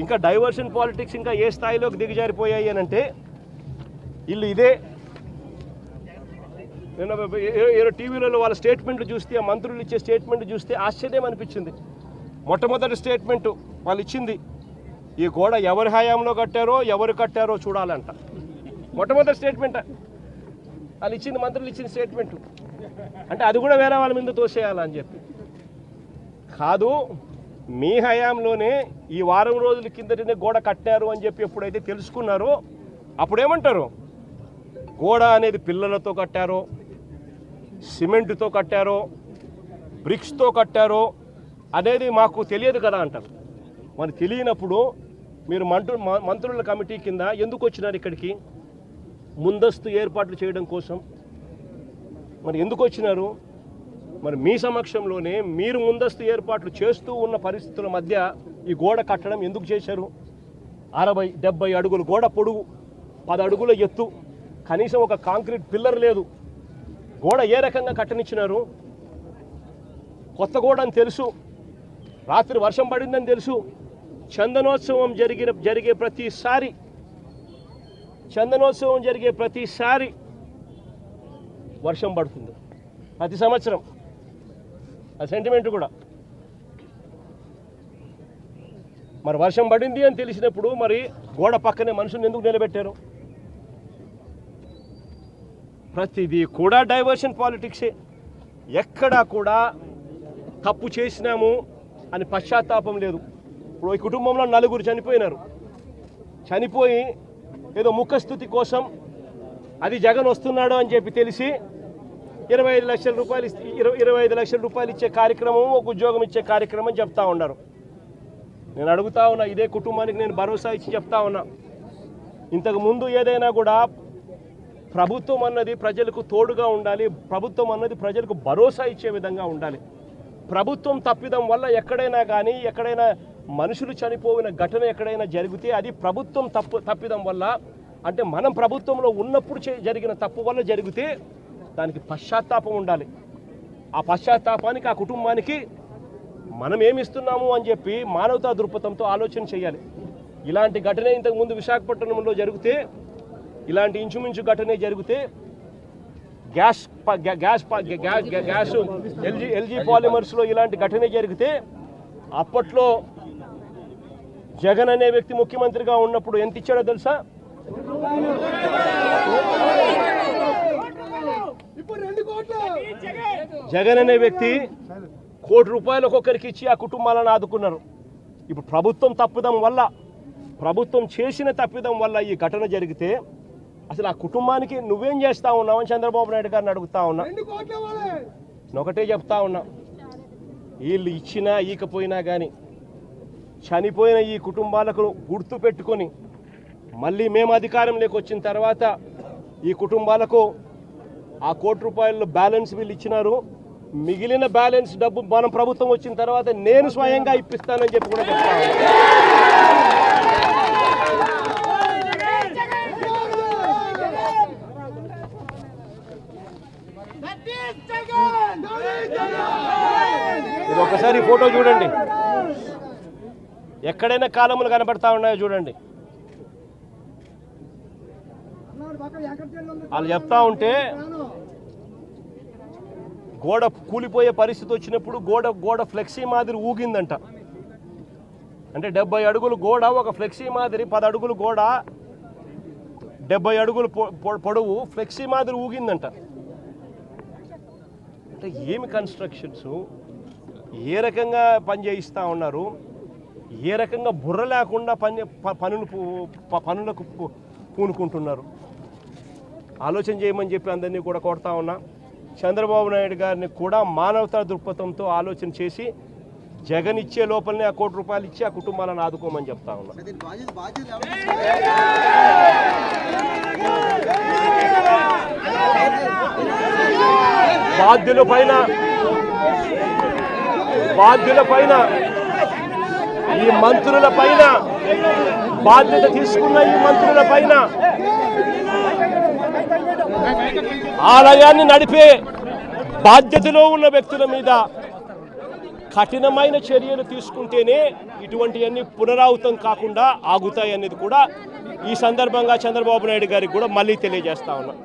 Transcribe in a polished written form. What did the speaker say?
ఇంకా diversion politics ఇంకా ఏ స్థాయిలోకి దిగజారిపోయాయి అని అంటే వీళ్ళు ఇదే నేను టీవీలలో వాళ్ళ స్టేట్మెంట్లు చూస్తే ఆ మంత్రులు ఇచ్చే స్టేట్మెంట్ చూస్తే ఆశ్చర్యం అనిపించింది. మొట్టమొదటి స్టేట్మెంటు వాళ్ళు ఇచ్చింది ఈ గోడ ఎవరి హయాంలో కట్టారో ఎవరు కట్టారో చూడాలంట. మొట్టమొదటి స్టేట్మెంట్ వాళ్ళు ఇచ్చింది, మంత్రులు ఇచ్చిన స్టేట్మెంటు. అంటే అది కూడా వేరే వాళ్ళ మీద తోసేయాలని చెప్పి కాదు, మీ హయాంలోనే ఈ వారం రోజుల కిందటనే గోడ కట్టారు అని చెప్పి ఎప్పుడైతే తెలుసుకున్నారో అప్పుడేమంటారు, గోడ అనేది పిల్లలతో కట్టారో, సిమెంటుతో కట్టారో, బ్రిక్స్తో కట్టారో అనేది మాకు తెలియదు కదా అంటారు. మరి తెలియనప్పుడు మీరు మంత్రుల కమిటీ కింద ఎందుకు వచ్చినారు ఇక్కడికి? ముందస్తు ఏర్పాట్లు చేయడం కోసం మరి ఎందుకు వచ్చినారు? మరి మీ సమక్షంలోనే మీరు ముందస్తు ఏర్పాట్లు చేస్తూ ఉన్న పరిస్థితుల మధ్య ఈ గోడ కట్టడం ఎందుకు చేశారు? 60-70 అడుగులు గోడ పొడుగు, 10 అడుగుల ఎత్తు, కనీసం ఒక కాంక్రీట్ పిల్లర్ లేదు. గోడ ఏ రకంగా కట్టనిచ్చినారు? కొత్త గోడ అని తెలుసు, రాత్రి వర్షం పడిందని తెలుసు. చందనోత్సవం జరిగే ప్రతిసారి వర్షం పడుతుంది, ప్రతి సంవత్సరం. ఆ సెంటిమెంట్ కూడా మరి వర్షం పడింది అని తెలిసినప్పుడు మరి గోడ పక్కనే మనుషులను ఎందుకు నిలబెట్టారు? ప్రతిదీ కూడా డైవర్షన్ పాలిటిక్సే. ఎక్కడా కూడా తప్పు చేసినాము అని పశ్చాత్తాపం లేదు. ఇప్పుడు ఈ కుటుంబంలో 4 చనిపోయినారు. చనిపోయి ఏదో ముఖస్థుతి కోసం అది జగన్ వస్తున్నాడు అని చెప్పి తెలిసి 25 లక్షల రూపాయలు 25 లక్షల రూపాయలు ఇచ్చే కార్యక్రమం, ఒక ఉద్యోగం ఇచ్చే కార్యక్రమం చెప్తా ఉన్నారు. నేను అడుగుతా ఉన్నా, ఇదే కుటుంబానికి నేను భరోసా ఇచ్చి చెప్తా ఉన్నా, ఇంతకుముందు ఏదైనా కూడా ప్రభుత్వం అన్నది ప్రజలకు తోడుగా ఉండాలి, ప్రభుత్వం అన్నది ప్రజలకు భరోసా ఇచ్చే విధంగా ఉండాలి. ప్రభుత్వం తప్పిదం వల్ల ఎక్కడైనా కానీ ఎక్కడైనా మనుషులు చనిపోయిన ఘటన ఎక్కడైనా జరిగితే అది ప్రభుత్వం తప్పిదం వల్ల, అంటే మనం ప్రభుత్వంలో ఉన్నప్పుడు జరిగిన తప్పు వల్ల జరిగితే దానికి పశ్చాత్తాపం ఉండాలి. ఆ పశ్చాత్తాపానికి ఆ కుటుంబానికి మనం ఏమిస్తున్నాము అని చెప్పి మానవతా దృక్పథంతో ఆలోచన చేయాలి. ఇలాంటి ఘటన ఇంతకుముందు విశాఖపట్నంలో జరిగితే, ఇలాంటి ఇంచుమించు ఘటనే జరిగితే గ్యాస్ ఎల్జీ పాలిమర్స్లో ఇలాంటి ఘటనే జరిగితే అప్పట్లో జగన్ అనే వ్యక్తి ముఖ్యమంత్రిగా ఉన్నప్పుడు ఎంత ఇచ్చాడో తెలుసా? జగన్ అనే వ్యక్తి ₹1 కోటి ఒక్కొక్కరికి ఇచ్చి ఆ కుటుంబాలను ఆదుకున్నారు. ఇప్పుడు ప్రభుత్వం తప్పిదం వల్ల, ప్రభుత్వం చేసిన తప్పిదం వల్ల ఈ ఘటన జరిగితే అసలు ఆ కుటుంబానికి నువ్వేం చేస్తా ఉన్నావు అని చంద్రబాబు నాయుడు గారిని అడుగుతా ఉన్నా. ఒకటే చెప్తా ఉన్నా, వీళ్ళు ఇచ్చినా ఈకపోయినా కానీ చనిపోయిన ఈ కుటుంబాలకు గుర్తు పెట్టుకొని మళ్ళీ మేము అధికారంలోకి వచ్చిన తర్వాత ఈ కుటుంబాలకు ఆ ₹1 కోటి బ్యాలెన్స్ వీళ్ళు ఇచ్చినారు. మిగిలిన బ్యాలెన్స్ డబ్బు మనం ప్రభుత్వం వచ్చిన తర్వాత నేను స్వయంగా ఇప్పిస్తానని చెప్పి కూడా చెప్తాను. ఇది ఒకసారి ఫోటో చూడండి, ఎక్కడైనా కాలములు కనబడతా ఉన్నాయో చూడండి. వాళ్ళు చెప్తా ఉంటే గోడ కూలిపోయే పరిస్థితి వచ్చినప్పుడు గోడ ఫ్లెక్సీ మాదిరి ఊగిందంట. అంటే 70 అడుగులు గోడ, ఒక ఫ్లెక్సీ మాదిరి 10 అడుగులు గోడ, 70 అడుగులు పొడవు ఫ్లెక్సీ మాదిరి ఊగిందంట. అంటే ఏమి కన్స్ట్రక్షన్స్, ఏ రకంగా పని చేయిస్తూ ఉన్నారు, ఏ రకంగా బుర్ర లేకుండా పనులకు పూనుకుంటున్నారు. ఆలోచన చేయమని చెప్పి అందరినీ కూడా కోరుతా ఉన్నా. చంద్రబాబు నాయుడు గారిని కూడా మానవతా దృక్పథంతో ఆలోచన చేసి జగన్ ఇచ్చే లోపలనే ఆ ₹1 కోటి ఇచ్చి ఆ కుటుంబాలను ఆదుకోమని చెప్తా ఉన్నా. బాధ్యుల పైన ఈ మంత్రుల పైన, బాధ్యత తీసుకున్న ఈ మంత్రుల పైన, ఆలయాన్ని నడిపే బాధ్యతలో ఉన్న వ్యక్తుల మీద కఠినమైన చర్యలు తీసుకుంటేనే ఇటువంటివన్నీ పునరావృతం కాకుండా ఆగుతాయి అనేది కూడా ఈ సందర్భంగా చంద్రబాబు నాయుడు గారికి కూడా మళ్ళీ తెలియజేస్తా ఉన్నాం.